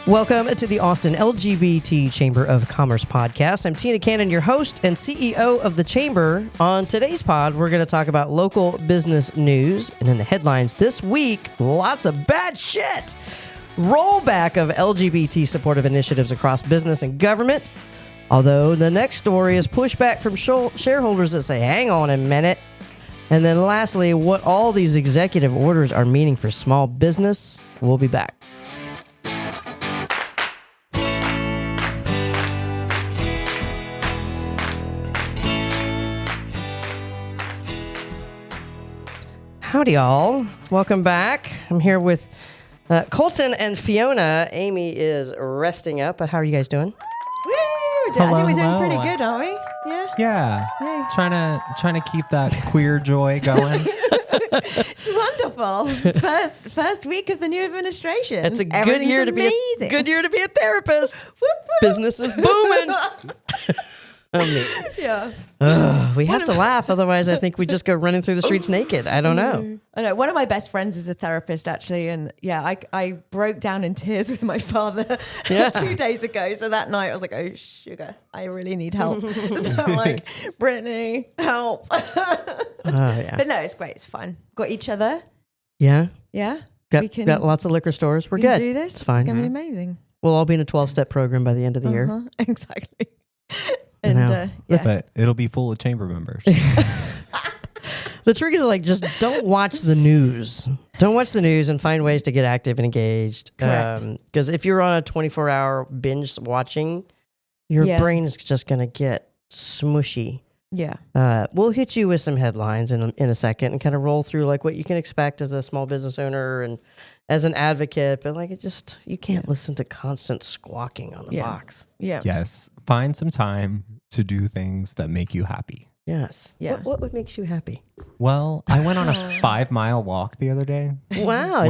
Welcome to the Austin LGBT Chamber of Commerce podcast. I'm Tina Cannon, your host and CEO of the Chamber. On today's pod, we're going to talk about local business news. And in the headlines this week, lots of bad shit. Rollback of LGBT supportive initiatives across business and government. Although the next story is pushback from shareholders that say, hang on a minute. And then lastly, what all these executive orders are meaning for small business. We'll be back. Howdy, y'all. Welcome back. I'm here with Colton and Fiona. Amy is resting up, but how are you guys doing? Woo! I think we're doing pretty good, aren't we? Yeah. Trying to keep that queer joy going. It's wonderful. First week of the new administration. It's a good year to be a therapist. Business is booming. We have to laugh, otherwise I think we just go running through the streets naked. I don't know. I know. One of my best friends is a therapist, actually, and I broke down in tears with my father 2 days ago. So that night I was like, "Oh sugar, I really need help." So I'm like, "Brittany, help!" But no, it's great. It's fun. Got each other. Yeah. Got lots of liquor stores. We're good. Do this. It's fine. It's gonna be amazing. We'll all be in a 12-step program by the end of the year. Exactly. And But it'll be full of chamber members. The trick is just don't watch the news. Don't watch the news and find ways to get active and engaged. Correct. Because if you're on a 24-hour binge watching, your brain is just going to get smushy. Yeah. We'll hit you with some headlines in a second and kind of roll through what you can expect as a small business owner and as an advocate. But you can't listen to constant squawking on the box. Yeah. Yes. Find some time to do things that make you happy. Yes. Yeah. What makes you happy? Well, I went on a 5-mile walk the other day. Wow.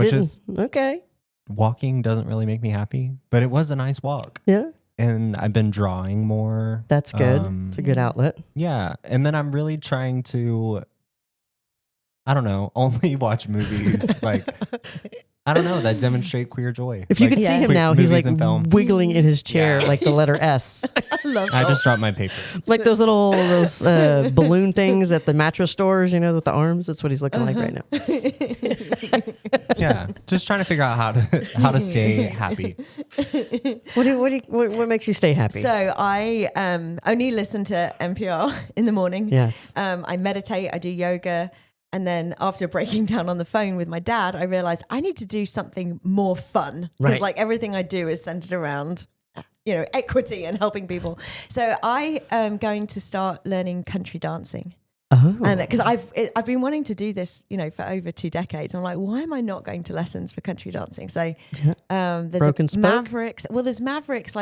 Okay. Walking doesn't really make me happy, but it was a nice walk. Yeah. And I've been drawing more. That's good. It's a good outlet. Yeah. And then I'm really trying to, I don't know, only watch movies that demonstrate queer joy. If you could see him now, he's wiggling in his chair like the letter S. I just dropped my paper. Like those balloon things at the mattress stores, with the arms. That's what he's looking like right now. Yeah, just trying to figure out how to stay happy. What makes you stay happy? So I only listen to NPR in the morning. Yes. I meditate. I do yoga. And then after breaking down on the phone with my dad, I realized I need to do something more fun. Because everything I do is centered around, equity and helping people. So I am going to start learning country dancing. Oh. And because I've been wanting to do this, for over 2 decades. I'm like, why am I not going to lessons for country dancing? So there's Mavericks. Well, there's Mavericks.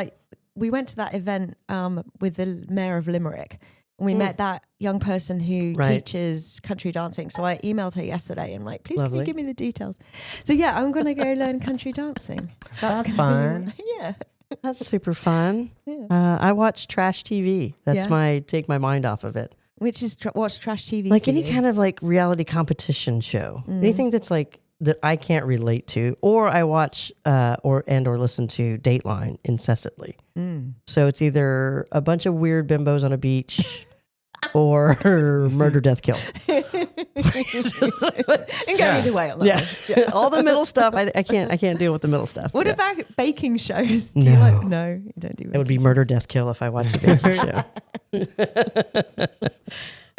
We went to that event with the mayor of Limerick. We met that young person who teaches country dancing. So I emailed her yesterday and please can you give me the details? So I'm going to go learn country dancing. That's fun. Yeah. That's super fun. Yeah. I watch trash TV. That's take my mind off of it. Which is watch trash TV. Any kind of reality competition show. Anything that's that I can't relate to, or I watch or listen to Dateline incessantly. So it's either a bunch of weird bimbos on a beach or murder, death, kill. And go either way on that. Yeah. All the middle stuff. I can't deal with the middle stuff. What about baking shows? Do you no, you don't do baking. It would be murder, death, kill if I watched a baking show.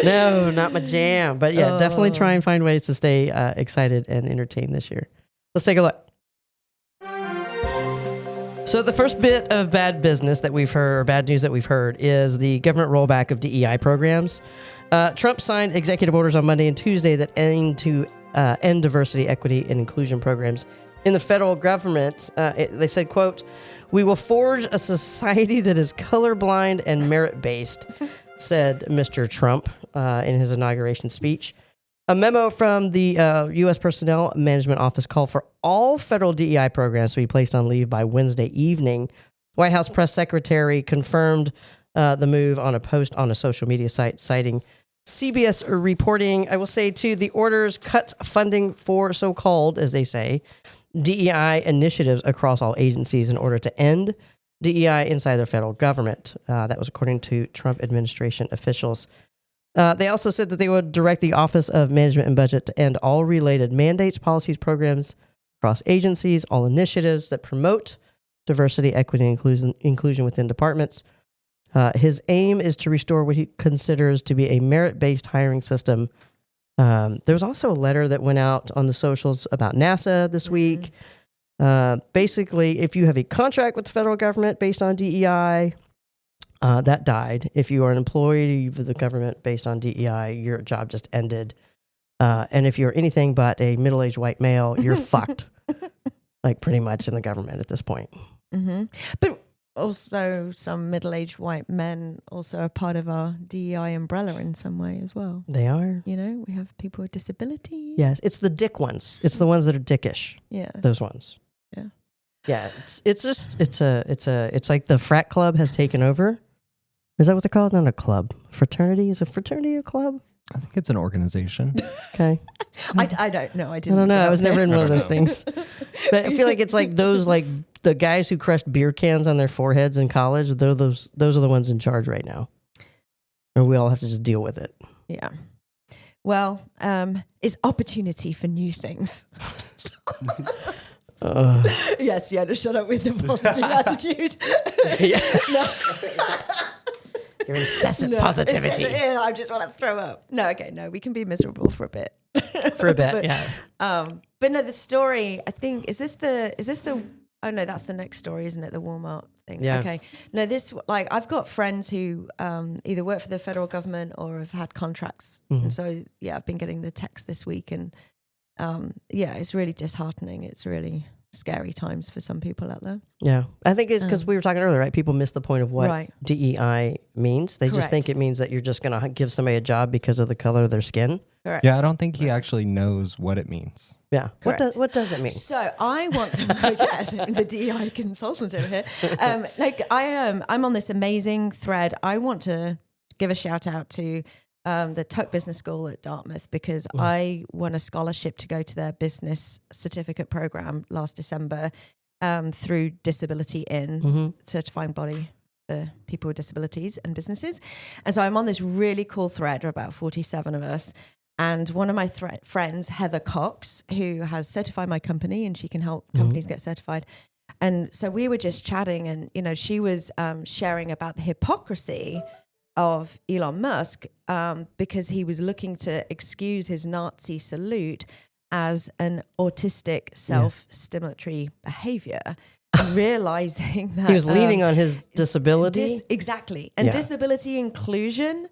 No, not my jam. But definitely try and find ways to stay excited and entertained this year. Let's take a look. So the first bit of bad business that we've heard, or bad news that we've heard, is the government rollback of DEI programs. Trump signed executive orders on Monday and Tuesday that aim to end diversity, equity, and inclusion programs in the federal government. They said, quote, "We will forge a society that is colorblind and merit-based," said Mr. Trump in his inauguration speech. A memo from the U.S. Personnel Management Office called for all federal DEI programs to be placed on leave by Wednesday evening. White House press secretary confirmed the move on a post on a social media site, citing CBS reporting. I will say, too, the orders cut funding for so-called, as they say, DEI initiatives across all agencies in order to end DEI inside the federal government. That was according to Trump administration officials. They also said that they would direct the Office of Management and Budget to end all related mandates, policies, programs across agencies, all initiatives that promote diversity, equity, and inclusion within departments. His aim is to restore what he considers to be a merit-based hiring system. There was also a letter that went out on the socials about NASA this week. Basically, if you have a contract with the federal government based on DEI, that died. If you are an employee of the government based on DEI, your job just ended. And if you're anything but a middle-aged white male, you're fucked. Like pretty much in the government at this point. Mm-hmm. But also some middle-aged white men also are part of our DEI umbrella in some way as well. They are. You know, we have people with disabilities. Yes, it's the dick ones. It's the ones that are dickish. Yes. Those ones. Yeah. Yeah, it's like the frat club has taken over. Is that what they're called? Not a club. Fraternity? Is a fraternity a club? I think it's an organization. Okay. I don't know. I I don't know. I was never in one of those things. But I feel like it's like those, like the guys who crushed beer cans on their foreheads in college. Those are the ones in charge right now. And we all have to just deal with it. Yeah. Well, it's opportunity for new things. Yes, Fiona, shut up with the positive attitude. Your incessant positivity. I just want to throw up. No, okay, no, we can be miserable for a bit. For a bit, but, yeah. But no, the story, I think, is this the, oh no, that's the next story, isn't it? The Walmart thing. Yeah. Okay. No, this, like, I've got friends who either work for the federal government or have had contracts. Mm-hmm. And so, yeah, I've been getting the text this week and yeah, it's really disheartening. It's really scary times for some people out there. Yeah. I think it's because we were talking earlier, right? People miss the point of what DEI means. They just think it means that you're just going to give somebody a job because of the color of their skin. Correct. Yeah, I don't think he actually knows what it means. Yeah. What does it mean? So I want to yes, the DEI consultant over here. I'm on this amazing thread. I want to give a shout out to the Tuck Business School at Dartmouth because I won a scholarship to go to their business certificate program last December through Disability In, certifying body for people with disabilities and businesses. And so I'm on this really cool thread, about 47 of us. And one of my friends, Heather Cox, who has certified my company and she can help companies get certified. And so we were just chatting and, you know, she was sharing about the hypocrisy of Elon Musk because he was looking to excuse his Nazi salute as an autistic self-stimulatory behavior and realizing that he was leaning on his disability. Exactly. And disability inclusion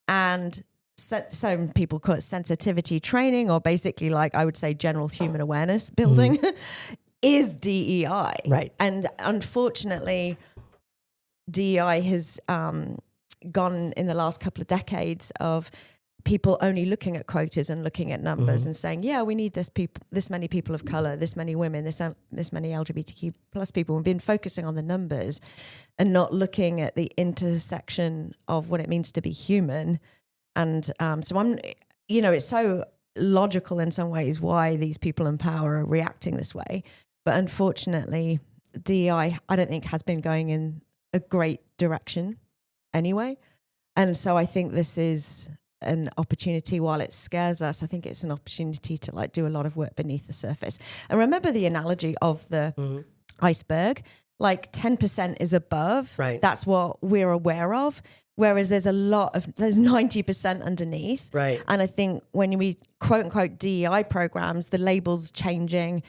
and some people call it sensitivity training or basically like I would say general human awareness building is DEI. Right. And unfortunately, DEI has gone in the last couple of decades of people only looking at quotas and looking at numbers and saying, yeah, we need this many people of color, this many women, this many LGBTQ plus people. We've been focusing on the numbers and not looking at the intersection of what it means to be human. And so I'm, you know, it's so logical in some ways why these people in power are reacting this way. But unfortunately, DEI, I don't think has been going in a great direction anyway. And so I think this is an opportunity. While it scares us, I think it's an opportunity to like do a lot of work beneath the surface. And remember the analogy of the iceberg, like 10% is above. Right. That's what we're aware of. Whereas there's 90% underneath. Right. And I think when we quote unquote DEI programs, the label's changing,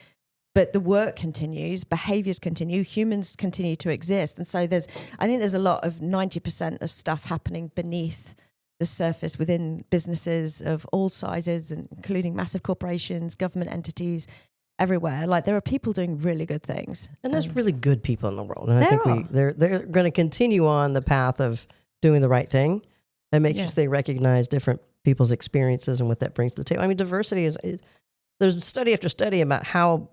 but the work continues, behaviors continue, humans continue to exist. And so I think there's a lot of 90% of stuff happening beneath the surface within businesses of all sizes, including massive corporations, government entities, everywhere. Like there are people doing really good things. And there's really good people in the world. And I think they're going to continue on the path of doing the right thing and make sure they recognize different people's experiences and what that brings to the table. I mean, diversity there's study after study about how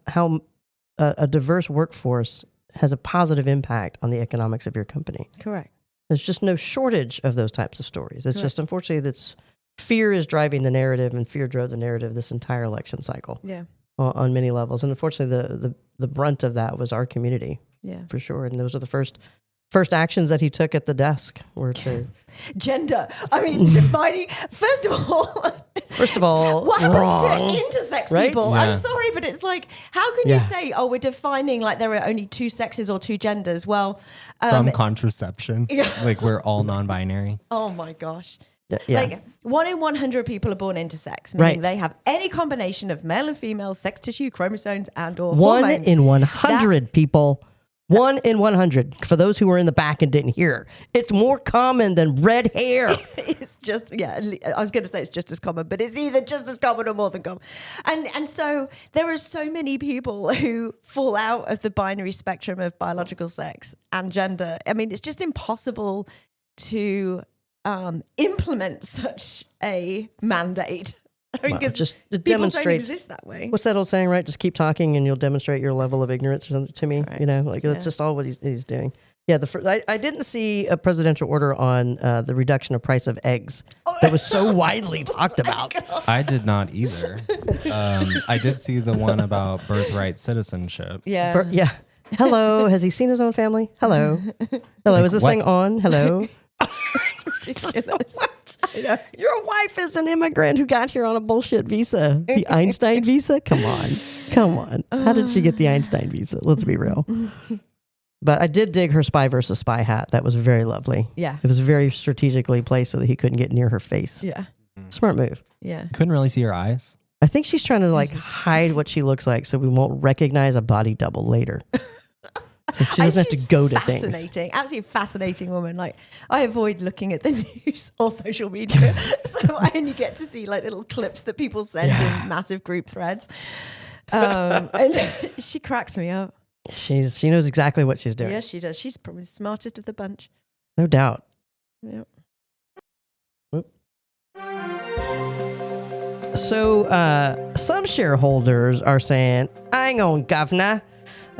a diverse workforce has a positive impact on the economics of your company. Correct. There's just no shortage of those types of stories. It's just, unfortunately, fear is driving the narrative, and fear drove the narrative this entire election cycle. Yeah. on many levels. And unfortunately, the brunt of that was our community. Yeah, for sure. And those are the first actions that he took at the desk were to gender. I mean, defining. First of all, what happens to intersex people? Yeah. I'm sorry, but it's like, how can you say, oh, we're defining like there are only two sexes or two genders? Well, from contraception, like we're all non-binary. Oh my gosh. Yeah. Like 1 in 100 people are born intersex, meaning they have any combination of male and female sex tissue, chromosomes, and or 1 hormones. in 100 people. 1 in 100. For those who were in the back and didn't hear, it's more common than red hair. It's just, I was going to say it's just as common, but it's either just as common or more than common. And so there are so many people who fall out of the binary spectrum of biological sex and gender. I mean, it's just impossible to implement such a mandate. I mean, just people don't exist that way. What's that old saying, right? Just keep talking and you'll demonstrate your level of ignorance or something to me. Right. You know, like that's just all what he's doing. Yeah, I didn't see a presidential order on the reduction of price of eggs that was so widely talked about. I did not either. I did see the one about birthright citizenship. Yeah. Hello, has he seen his own family? Hello. Hello, is this thing on? Hello. It's ridiculous. Your wife is an immigrant who got here on a bullshit visa. The Einstein visa? Come on. How did she get the Einstein visa? Let's be real. But I did dig her spy versus spy hat. That was very lovely. Yeah. It was very strategically placed so that he couldn't get near her face. Yeah. Smart move. Yeah. Couldn't really see her eyes. I think she's trying to like hide what she looks like so we won't recognize a body double later. So she doesn't have to go to things. Fascinating, absolutely fascinating woman. Like, I avoid looking at the news or social media, so I only get to see like little clips that people send in massive group threads. And she cracks me up. She knows exactly what she's doing. Yeah, she does. She's probably the smartest of the bunch. No doubt. Yeah. So some shareholders are saying, "Hang on, governor."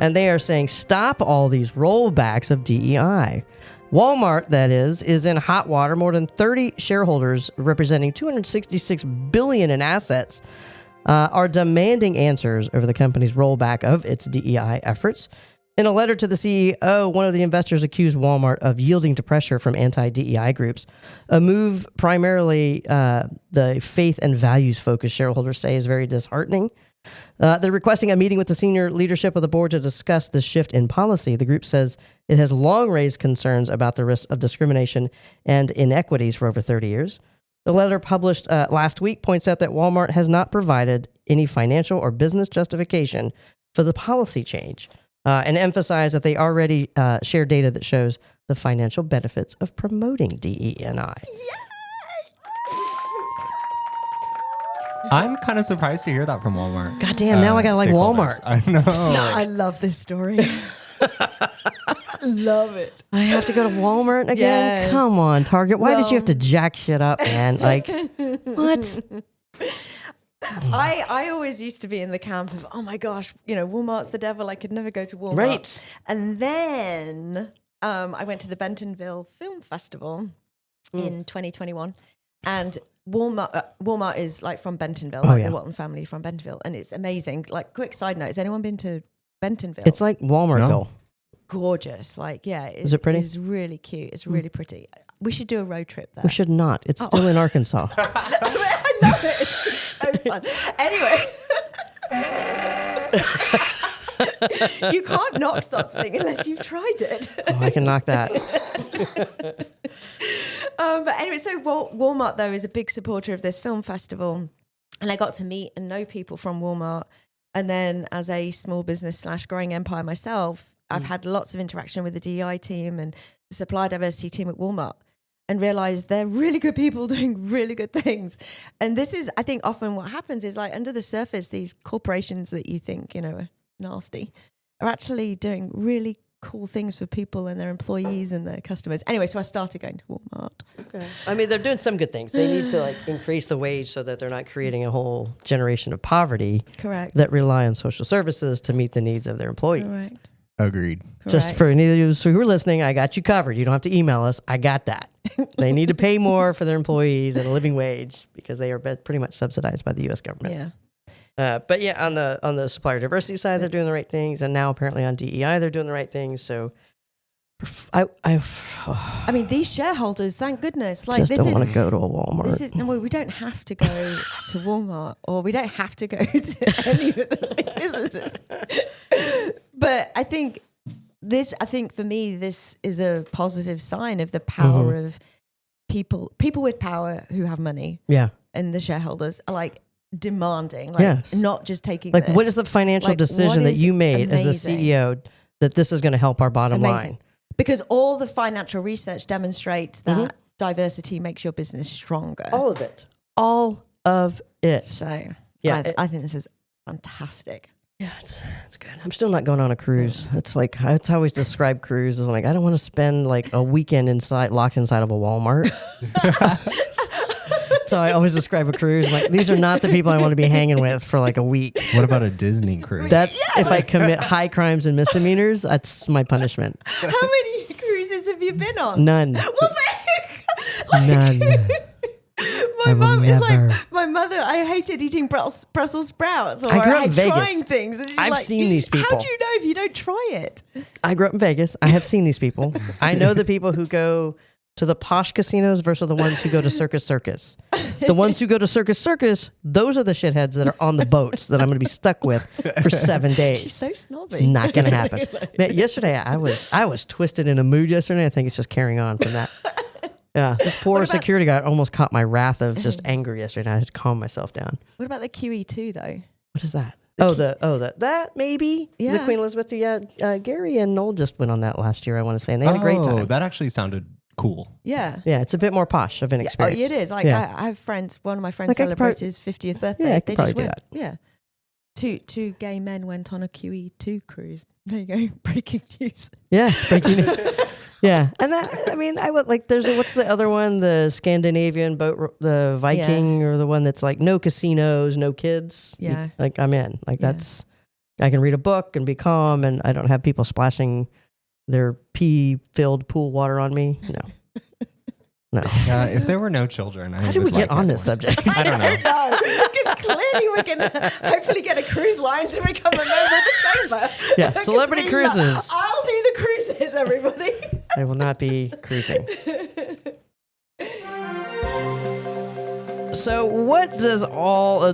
And they are saying, stop all these rollbacks of DEI. Walmart, that is in hot water. More than 30 shareholders representing $266 billion in assets are demanding answers over the company's rollback of its DEI efforts. In a letter to the CEO, one of the investors accused Walmart of yielding to pressure from anti-DEI groups, a move primarily the faith and values-focused shareholders say is very disheartening. They're requesting a meeting with the senior leadership of the board to discuss this shift in policy. The group says it has long raised concerns about the risks of discrimination and inequities for over 30 years. The letter published last week points out that Walmart has not provided any financial or business justification for the policy change and emphasized that they already share data that shows the financial benefits of promoting DE&I. I'm kind of surprised to hear that from Walmart. God damn, now I gotta like Walmart. I know. I love this story. Love it. I have to go to Walmart again? Yes. Come on, Target. Why did you have to jack shit up, man? Like, what? I always used to be in the camp of, oh my gosh, Walmart's the devil. I could never go to Walmart. Right. And then I went to the Bentonville Film Festival in 2021. And Walmart is like from Bentonville, the Walton family from Bentonville. And it's amazing. Like, quick side note, has anyone been to Bentonville? It's like Walmartville. No. Gorgeous. Like, is it pretty? It's really cute. It's really pretty. We should do a road trip there. We should not. It's still in Arkansas. I love it. It's so fun. Anyway. You can't knock something unless you've tried it. Oh, I can knock that. But anyway, so Walmart, though, is a big supporter of this film festival. And I got to meet and know people from Walmart. And then as a small business / growing empire myself, I've had lots of interaction with the DEI team and the supply diversity team at Walmart and realized they're really good people doing really good things. And this is, I think, often what happens is like under the surface, these corporations that you think, are nasty are actually doing really cool things for people and their employees and their customers. Anyway, so I started going to Walmart. Okay. I mean, they're doing some good things. They need to increase the wage so that they're not creating a whole generation of poverty. Correct. That rely on social services to meet the needs of their employees. Correct. Agreed. Just for any of you who are listening, I got you covered. You don't have to email us. I got that. They need to pay more for their employees at a living wage because they are pretty much subsidized by the U.S. government. Yeah. But yeah, on the supplier diversity side, they're doing the right things, and now apparently on DEI, they're doing the right things. So, I mean, these shareholders, thank goodness. Like, just don't want to go to a Walmart. We don't have to go to Walmart, or we don't have to go to any of the businesses. But I think for me, this is a positive sign of the power of people with power who have money. Yeah, and the shareholders are like demanding, like not just taking. Like, what is the financial decision that you made as the CEO that this is going to help our bottom line? Because all the financial research demonstrates that diversity makes your business stronger. All of it. All of it. So yeah, I think this is fantastic. Yeah, it's good. I'm still not going on a cruise. It's like, it's how I always describe cruise as like, I don't want to spend like a weekend locked inside of a Walmart. So I always describe a cruise like, these are not the people I want to be hanging with for like a week. What about a Disney cruise? That's if I commit high crimes and misdemeanors, that's my punishment. How many cruises have you been on? None. Well, none. My mum is like, my mother, I hated eating Brussels sprouts, or I grew up in Vegas. trying things. And I've seen these people. How do you know if you don't try it? I grew up in Vegas. I have seen these people. I know the people who go to the posh casinos versus the ones who go to Circus Circus. The ones who go to Circus, those are the shitheads that are on the boats that I'm going to be stuck with for 7 days. She's so snobby. It's not going to happen. Man, yesterday, I was twisted in a mood yesterday. I think it's just carrying on from that. Yeah, this poor security guard almost caught my wrath of just anger yesterday. I had to calm myself down. What about the QE2 though? What is that? That maybe the Queen Elizabeth. Yeah, Gary and Noel just went on that last year. I want to say, and they had a great time. That actually sounded cool. Yeah, it's a bit more posh of an experience. It is. Like I have friends. One of my friends celebrated his 50th birthday. Yeah, they just went. That. Yeah. Two gay men went on a QE2 cruise. There you go. Breaking news. Yes, breaking news. Yeah, and that, I mean, I would like. There's what's the other one? The Scandinavian boat, the Viking, or the one that's like no casinos, no kids. Yeah, like I'm in. Like that's, I can read a book and be calm, and I don't have people splashing their pee-filled pool water on me. No. If there were no children, how did we get on this subject? I don't know. Because clearly we're going to hopefully get a cruise line to become a member of the chamber. Yeah, celebrity cruises. I'll do the cruises, everybody. I will not be cruising. So what does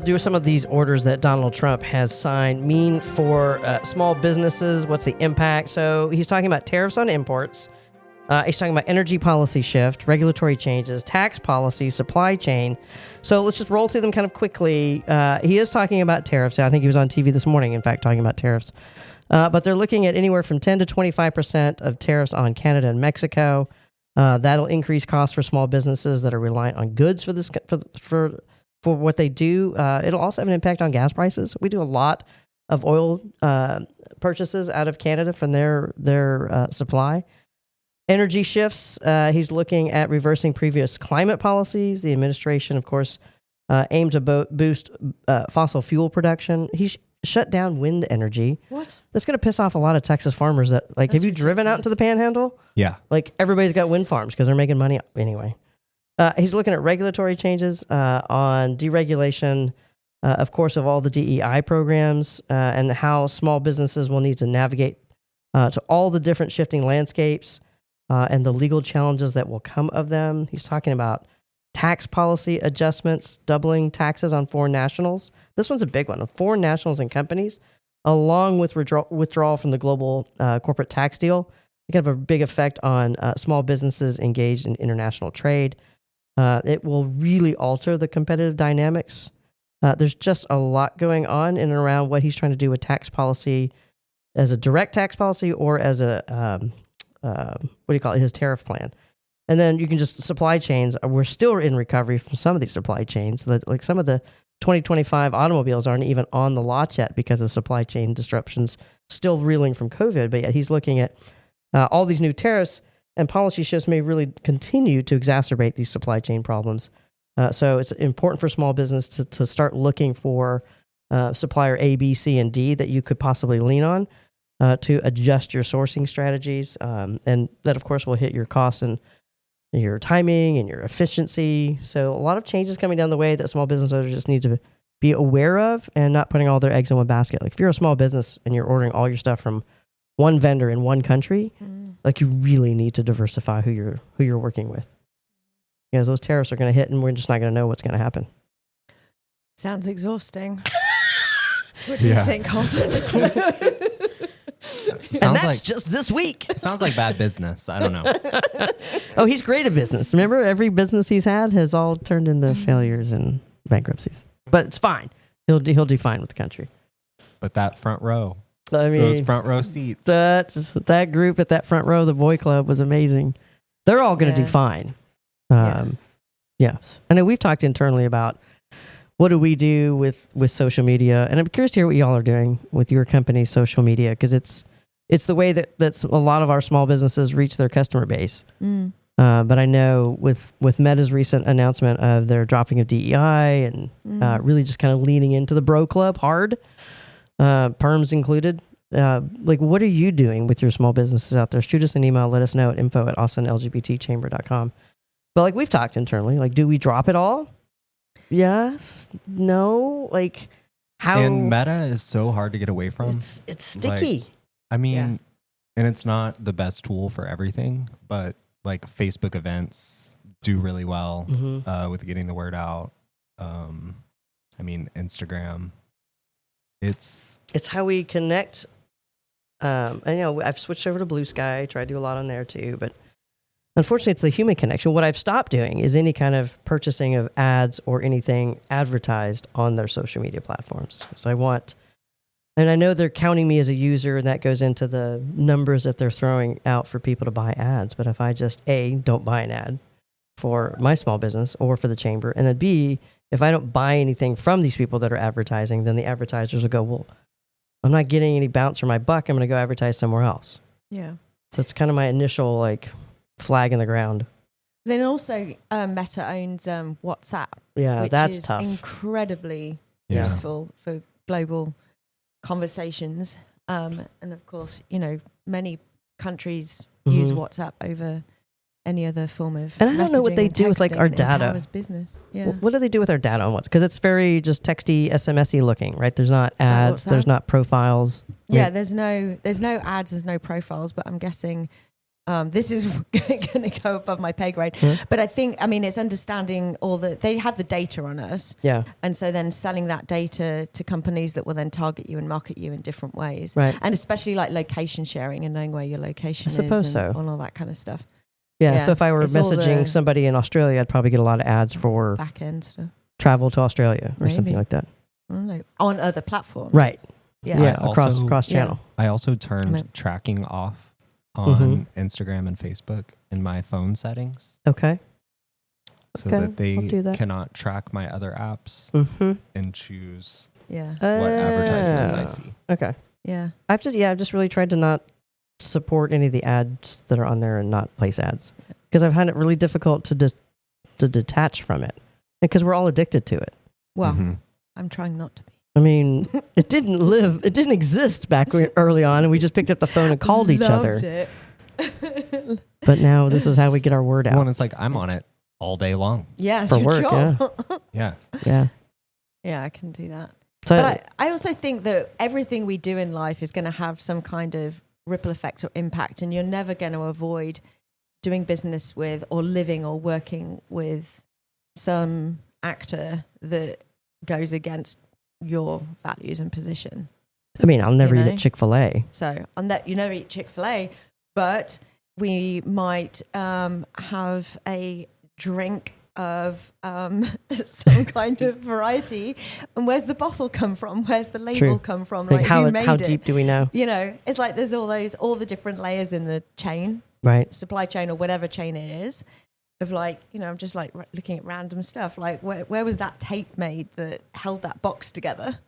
do some of these orders that Donald Trump has signed mean for small businesses? What's the impact? So he's talking about tariffs on imports. He's talking about energy policy shift, regulatory changes, tax policy, supply chain. So let's just roll through them kind of quickly. He is talking about tariffs. I think he was on TV this morning, in fact, talking about tariffs. But they're looking at anywhere from 10 to 25% of tariffs on Canada and Mexico. That'll increase costs for small businesses that are reliant on goods for what they do. It'll also have an impact on gas prices. We do a lot of oil purchases out of Canada from their supply. Energy shifts. He's looking at reversing previous climate policies. The administration, of course, aimed to boost fossil fuel production. He shut down wind energy. What? That's going to piss off a lot of Texas farmers. Have you driven out to the Panhandle? Yeah. Like everybody's got wind farms because they're making money anyway. He's looking at regulatory changes on deregulation, of course, of all the DEI programs and how small businesses will need to navigate to all the different shifting landscapes. And the legal challenges that will come of them. He's talking about tax policy adjustments, doubling taxes on foreign nationals. This one's a big one. Foreign nationals and companies, along with withdrawal from the global corporate tax deal, it can have a big effect on small businesses engaged in international trade. It will really alter the competitive dynamics. There's just a lot going on in and around what he's trying to do with tax policy as a direct tax policy or as a his tariff plan. And then you can just supply chains. We're still in recovery from some of these supply chains. Like some of the 2025 automobiles aren't even on the lot yet because of supply chain disruptions, still reeling from COVID. But yet he's looking at all these new tariffs, and policy shifts may really continue to exacerbate these supply chain problems. So it's important for small business to start looking for supplier A, B, C, and D that you could possibly lean on. To adjust your sourcing strategies. And that, of course, will hit your costs and your timing and your efficiency. So a lot of changes coming down the way that small business owners just need to be aware of and not putting all their eggs in one basket. Like if you're a small business and you're ordering all your stuff from one vendor in one country, like you really need to diversify who you're working with. Because those tariffs are going to hit and we're just not going to know what's going to happen. Sounds exhausting. What do you think, Colton? And that's just this week. Sounds like bad business. I don't know. Oh, he's great at business. Remember, every business he's had has all turned into failures and bankruptcies. But it's fine. He'll do fine with the country. But that front row, I mean, those front row seats. That group at that front row, the boy club, was amazing. They're all going to do fine. Yes. I know we've talked internally about what do we do with social media, and I'm curious to hear what y'all are doing with your company's social media, because it's the way that's a lot of our small businesses reach their customer base. But I know with Meta's recent announcement of their dropping of DEI and really just kind of leaning into the bro club hard, perms included. Like, what are you doing with your small businesses out there? Shoot us an email. Let us know at info@austinLGBTChamber.com. But like we've talked internally, like, do we drop it all? Yes. No. Like, how? And Meta is so hard to get away from. It's sticky. Like, I mean, and it's not the best tool for everything, but like Facebook events do really well with getting the word out. I mean, Instagram. It's how we connect. I know I've switched over to Blue Sky. Try to do a lot on there too, but unfortunately, it's the human connection. What I've stopped doing is any kind of purchasing of ads or anything advertised on their social media platforms. So I want, and I know they're counting me as a user, and that goes into the numbers that they're throwing out for people to buy ads. But if I just don't buy an ad for my small business or for the chamber, and then B, if I don't buy anything from these people that are advertising, then the advertisers will go, well, I'm not getting any bounce for my buck. I'm going to go advertise somewhere else. Yeah. So it's kind of my initial like flag in the ground. Then also Meta owns WhatsApp. Yeah, which that's is tough. Incredibly useful for global conversations. And of course, many countries use WhatsApp over any other form of and I don't know what they do with like our data. Business. Yeah. What do they do with our data on WhatsApp? Because it's very just texty, SMS-y looking, right? There's not ads, there's not profiles. Yeah, there's no ads, there's no profiles, but I'm guessing this is going to go above my pay grade. But it's understanding they have the data on us. Yeah. And so then selling that data to companies that will then target you and market you in different ways. Right. And especially like location sharing and knowing where your location is. I suppose so. And all that kind of stuff. Yeah, so if I were messaging somebody in Australia, I'd probably get a lot of ads for back end stuff. Travel to Australia or something like that. I don't know. On other platforms. Right. Yeah. Across channel. I also turned tracking off on Instagram and Facebook in my phone settings. Okay. So that they cannot track my other apps and choose what advertisements I see. Okay. Yeah. I've just really tried to not support any of the ads that are on there and not place ads, because I've found it really difficult to detach from it, because we're all addicted to it. Well, I'm trying not to be. I mean, it didn't exist back early on, and we just picked up the phone and called each other. It. But now this is how we get our word out. Well, and it's like I'm on it all day long. Yeah, for work. Job. Yeah. Yeah, I can do that. So, but I also think that everything we do in life is going to have some kind of ripple effect or impact, and you're never going to avoid doing business with or living or working with some actor that goes against your values and position. I mean, I'll never eat at Chick-fil-A. So on that, you never eat Chick-fil-A, but we might have a drink of some kind of variety. And where's the bottle come from? Where's the label come from? Like how deep do we know? It's like there's all the different layers in the chain, right? Supply chain or whatever chain it is. Of like, I'm just like looking at random stuff. Like where was that tape made that held that box together?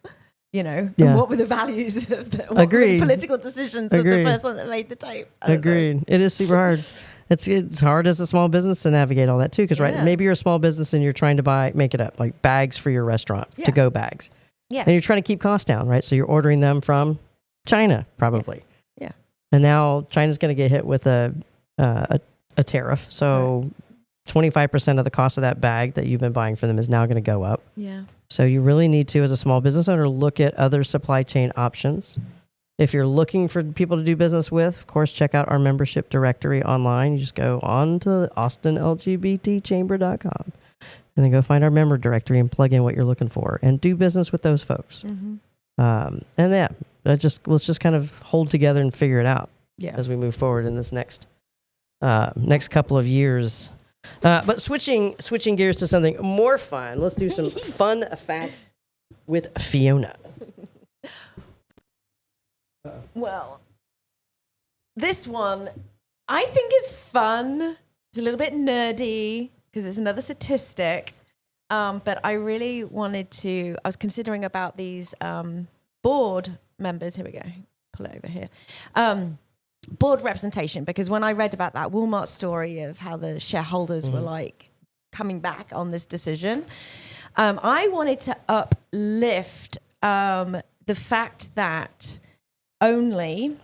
And what were the values of what were the political decisions of the person that made the tape? Agreed. It is super hard. It's hard as a small business to navigate all that too, because maybe you're a small business and you're trying to make it up, like bags for your restaurant, to-go bags. Yeah. And you're trying to keep costs down, right? So you're ordering them from China, probably. Yeah. And now China's going to get hit with a tariff. So 25% of the cost of that bag that you've been buying from them is now going to go up. Yeah. So you really need to, as a small business owner, look at other supply chain options. If you're looking for people to do business with, of course, check out our membership directory online. You just go on to Austin LGBT Chamber.com and then go find our member directory and plug in what you're looking for and do business with those folks. And yeah, let's just kind of hold together and figure it out as we move forward in this next couple of years. But switching gears to something more fun, let's do some fun facts with Fiona. Well, this one I think is fun. It's a little bit nerdy because it's another statistic. But I really I was considering about these board members. Here we go. Pull it over here. Board representation, because when I read about that Walmart story of how the shareholders were like coming back on this decision, I wanted to uplift the fact that only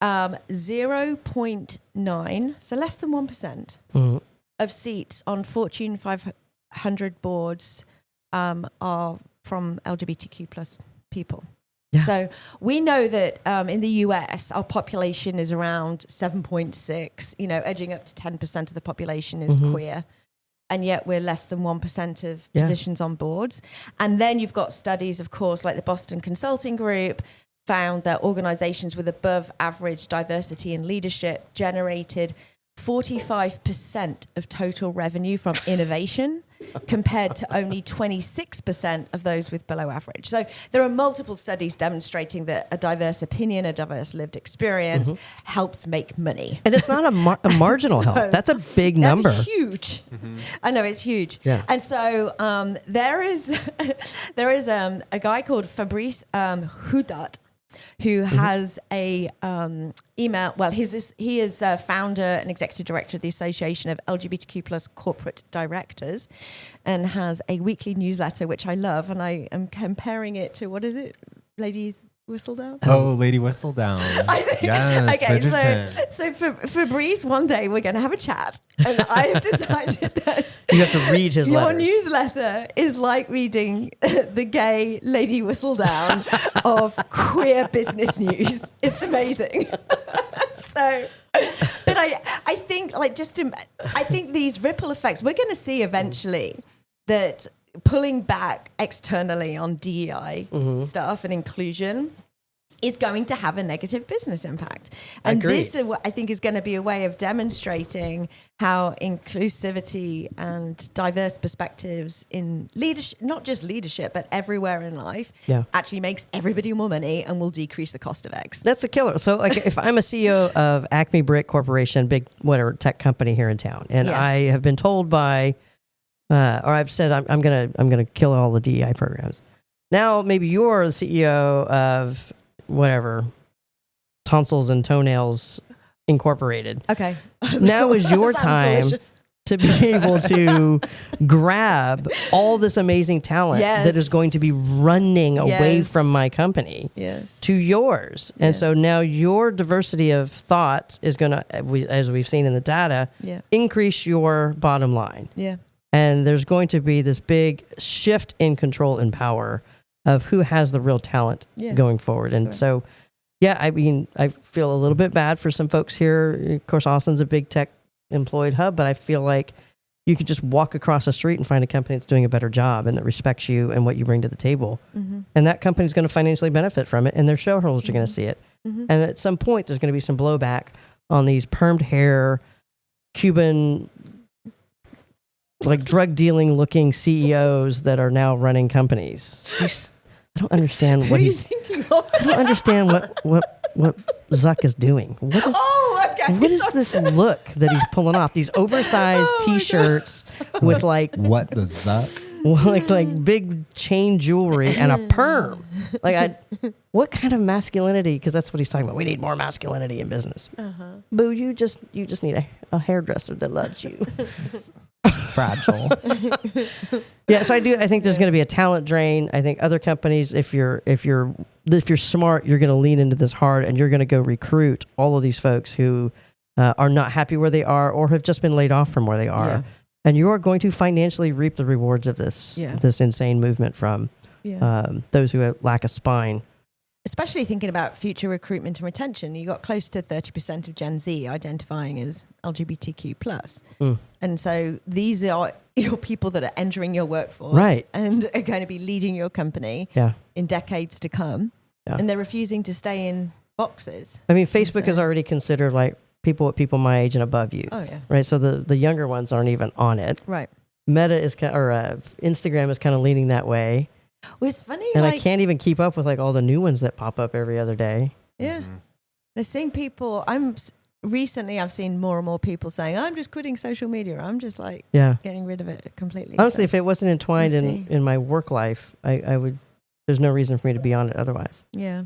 0.9, so less than 1% of seats on Fortune 500 boards are from LGBTQ plus people. Yeah. So we know that in the US, our population is around 7.6, edging up to 10% of the population is queer. And yet we're less than 1% of positions on boards. And then you've got studies, of course, like the Boston Consulting Group found that organizations with above average diversity in leadership generated 45% of total revenue from innovation compared to only 26% of those with below average. So there are multiple studies demonstrating that a diverse opinion, a diverse lived experience helps make money. And it's not a marginal help. That's a big number. That's huge. I know, it's huge. Yeah. And so there is a guy called Fabrice Houdat, who has a email. Well, he is founder and executive director of the Association of LGBTQ plus Corporate Directors, and has a weekly newsletter which I love. And I am comparing it to, what is it, Lady Whistledown? Oh, Lady Whistledown. Yes, okay, Bridgerton. so for Fabrice, one day we're going to have a chat, and I have decided that you have to read his your letters. newsletter is like reading the gay Lady Whistledown of queer business news. It's amazing. But I think I think these ripple effects we're going to see eventually, that pulling back externally on DEI stuff and inclusion is going to have a negative business impact. And this, I think, is going to be a way of demonstrating how inclusivity and diverse perspectives in leadership, not just leadership, but everywhere in life, actually makes everybody more money and will decrease the cost of eggs. That's a killer. So like if I'm a CEO of Acme Brick Corporation, big whatever tech company here in town, and I have been told by or I've said I'm gonna kill all the DEI programs. Now maybe you're the CEO of whatever, Tonsils and Toenails Incorporated. Okay. Now is your time delicious. To be able to grab all this amazing talent that is going to be running away from my company to yours. And so now your diversity of thought is going to, as we've seen in the data, increase your bottom line. Yeah. And there's going to be this big shift in control and power of who has the real talent going forward. And so, I mean, I feel a little bit bad for some folks here. Of course, Austin's a big tech employed hub, but I feel like you could just walk across the street and find a company that's doing a better job and that respects you and what you bring to the table. And that company's going to financially benefit from it, and their shareholders are going to see it. And at some point, there's going to be some blowback on these permed hair, Cuban, like drug dealing looking CEOs that are now running companies. I don't understand what he's thinking of. I don't understand what Zuck is doing. What is this look that he's pulling off? These oversized T-shirts with like what the Zuck? Like big chain jewelry and a perm. What kind of masculinity? Because that's what he's talking about. We need more masculinity in business. Boo, you just need a hairdresser that loves you. It's fragile. So I think there's going to be a talent drain. I think other companies, if you're smart, you're going to lean into this hard, and you're going to go recruit all of these folks who are not happy where they are or have just been laid off from where they are. And you are going to financially reap the rewards of this insane movement from those who lack a spine. Especially thinking about future recruitment and retention. You got close to 30% of Gen Z identifying as LGBTQ+. And so these are your people that are entering your workforce and are going to be leading your company in decades to come. Yeah. And they're refusing to stay in boxes. I mean, Facebook is already considered like people my age and above use. Oh, yeah. Right. So the younger ones aren't even on it. Right. Meta is Instagram is kind of leaning that way. Well, it's funny. And I can't even keep up with like all the new ones that pop up every other day. Yeah. They're seeing people. Recently I've seen more and more people saying, I'm just quitting social media. I'm just like getting rid of it completely. Honestly, if it wasn't entwined in my work life, I would, there's no reason for me to be on it otherwise. Yeah.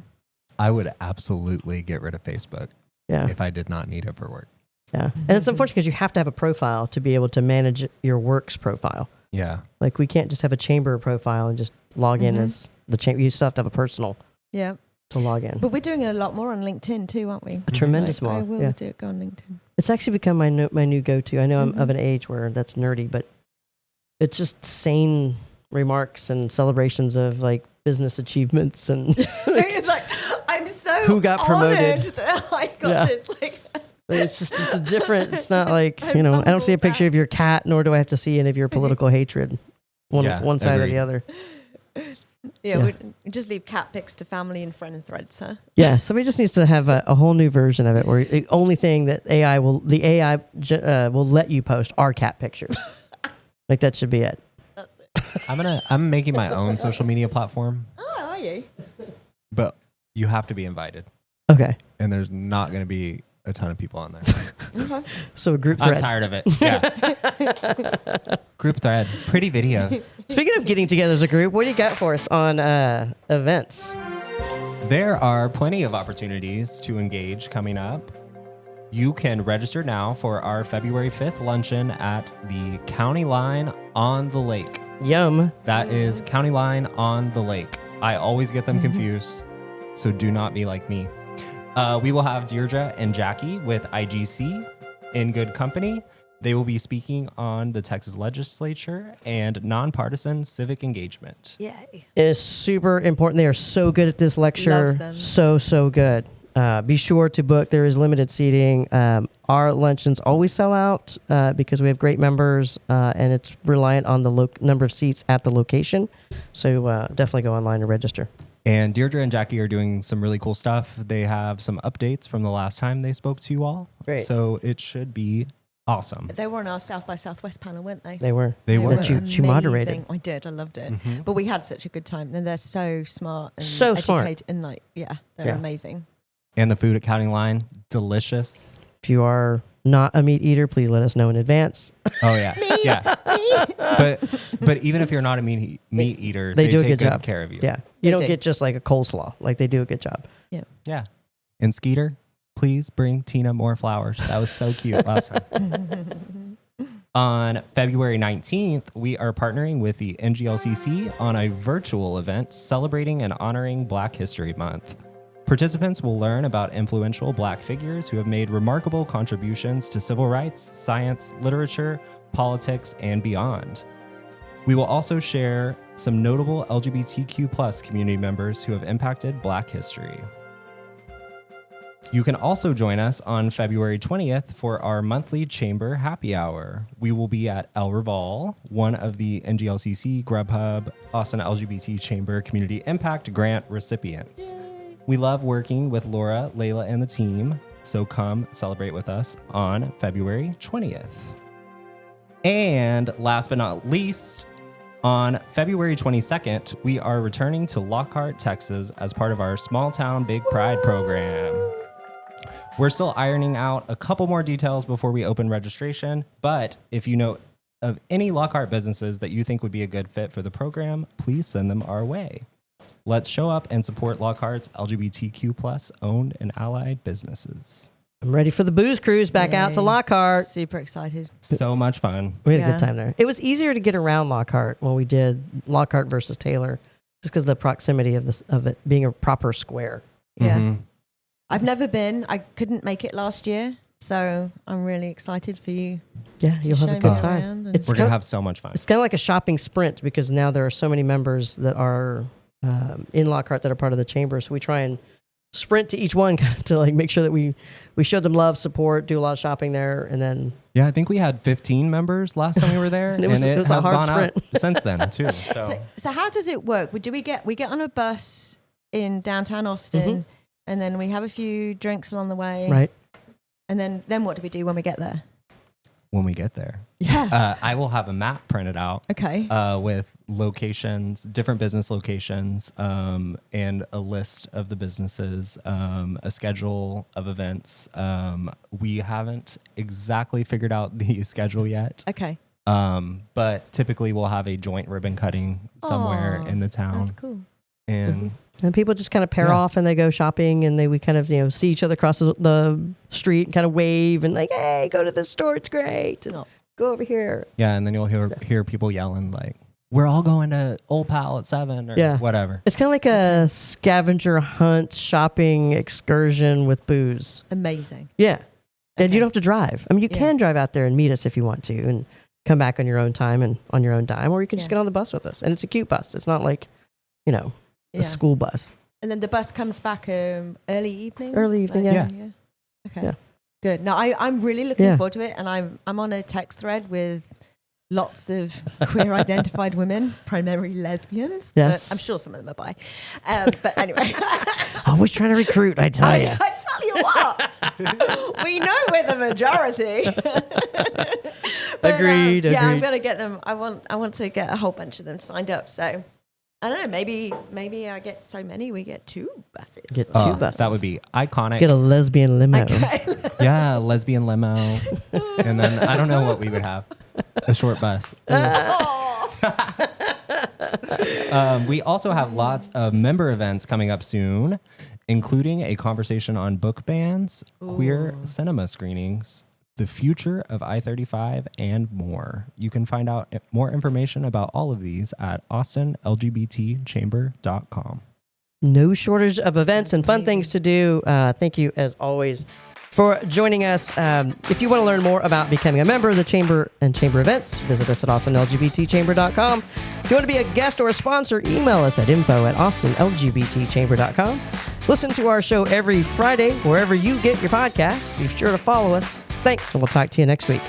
I would absolutely get rid of Facebook if I did not need it for work. Yeah. And it's unfortunate because you have to have a profile to be able to manage your work's profile. Yeah. Like we can't just have a chamber profile and just log in as the chamber. You still have to have a personal to log in. But we're doing it a lot more on LinkedIn too, aren't we? A tremendous more. I will do it on LinkedIn. It's actually become my new go-to. I know I'm of an age where that's nerdy, but it's just sane remarks and celebrations of like business achievements and it's like I'm so who got promoted that I got this like it's a different, it's not like, I don't see a picture of your cat, nor do I have to see any of your political hatred one side or the other. We just leave cat pics to family and friend threads, huh? Yeah, somebody just needs to have a whole new version of it where the only thing that the AI will let you post are cat pictures. Like that should be it. That's it. I'm making my own social media platform. Oh, are you? But you have to be invited. Okay. And there's not going to be a ton of people on there. So a group thread. I'm tired of it. Yeah. Group thread. Pretty videos. Speaking of getting together as a group, what do you got for us on events? There are plenty of opportunities to engage coming up. You can register now for our February 5th luncheon at the County Line on the Lake. Yum. That is County Line on the Lake. I always get them confused, so do not be like me. We will have Deirdre and Jackie with IGC in good company. They will be speaking on the Texas legislature and nonpartisan civic engagement. Yay. It is super important. They are so good at this lecture. Love them. So good. Be sure to book. There is limited seating. Our luncheons always sell out because we have great members and it's reliant on the number of seats at the location. So definitely go online and register. And Deirdre and Jackie are doing some really cool stuff. They have some updates from the last time they spoke to you all. Great. So it should be awesome. They were on our South by Southwest panel, weren't they? They were. They were. That you moderated. I did. I loved it. But we had such a good time. And they're so smart and so educated. Smart. And they're amazing. And the food at County Line, delicious. If you are not a meat eater, please let us know in advance. Oh yeah, yeah. But even if you're not a meat eater, they do a take good job. care of you. Yeah, you don't get just like a coleslaw. Like they do a good job. Yeah. And Skeeter, please bring Tina more flowers. That was so cute last time. On February 19th, we are partnering with the NGLCC on a virtual event celebrating and honoring Black History Month. Participants will learn about influential Black figures who have made remarkable contributions to civil rights, science, literature, politics, and beyond. We will also share some notable LGBTQ+ community members who have impacted Black history. You can also join us on February 20th for our monthly chamber happy hour. We will be at El Reval, one of the NGLCC, Grubhub, Austin LGBT Chamber Community Impact Grant recipients. We love working with Laura, Layla, and the team, so come celebrate with us on February 20th. And last but not least, on February 22nd, we are returning to Lockhart, Texas as part of our Small Town Big Pride program. We're still ironing out a couple more details before we open registration, but if you know of any Lockhart businesses that you think would be a good fit for the program, please send them our way. Let's show up and support Lockhart's LGBTQ+ owned and allied businesses. I'm ready for the booze cruise back out to Lockhart. Super excited. So much fun. We had a good time there. It was easier to get around Lockhart when we did Lockhart versus Taylor, just because of the proximity of it being a proper square. Yeah. Mm-hmm. I've never been. I couldn't make it last year, so I'm really excited for you Yeah, you'll have a good time. We're going to have so much fun. It's kind of like a shopping sprint because now there are so many members that are in Lockhart that are part of the chamber. So we try and sprint to each one kind of to like make sure that we show them love, support, do a lot of shopping there, and then I think we had 15 members last time we were there, and it was a has hard gone sprint. up since then too. So how does it work? Do we get on a bus in downtown Austin, and then we have a few drinks along the way, right? And then what do we do when we get there? When we get there, I will have a map printed out, with locations, different business locations, and a list of the businesses, a schedule of events. We haven't exactly figured out the schedule yet. Okay. But typically we'll have a joint ribbon cutting somewhere in the town. That's cool. And and people just kind of pair off and they go shopping and we kind of, see each other across the street and kind of wave and like, hey, go to this store. It's great. And go over here. Yeah. And then you'll hear people yelling like, we're all going to Old Pal at 7 or whatever. It's kind of like a scavenger hunt shopping excursion with booze. Amazing. Yeah. And you don't have to drive. I mean, you can drive out there and meet us if you want to and come back on your own time and on your own dime, or you can just get on the bus with us. And it's a cute bus. It's not like, a school bus. And then the bus comes back early evening? Early evening, yeah. Okay. Yeah. Good. No, I'm really looking forward to it. And I'm on a text thread with lots of queer identified women, primarily lesbians. Yes. But I'm sure some of them are bi. But anyway. Always trying to recruit, I tell you. I tell you what. We know we're the majority. Agreed. Yeah, I'm going to get them. I want to get a whole bunch of them signed up. So I don't know. Maybe I get so many. We get 2 buses. Get 2 buses. That would be iconic. Get a lesbian limo. Okay. Yeah, lesbian limo. And then I don't know what we would have. A short bus. We also have lots of member events coming up soon, including a conversation on book bans, queer cinema screenings, the future of I-35, and more. You can find out more information about all of these at austinlgbtchamber.com. No shortage of events and fun things to do. Thank you, as always, for joining us. If you want to learn more about becoming a member of the Chamber and Chamber events, visit us at austinlgbtchamber.com. If you want to be a guest or a sponsor, email us at info@austinlgbtchamber.com. Listen to our show every Friday, wherever you get your podcasts. Be sure to follow us. Thanks, and we'll talk to you next week.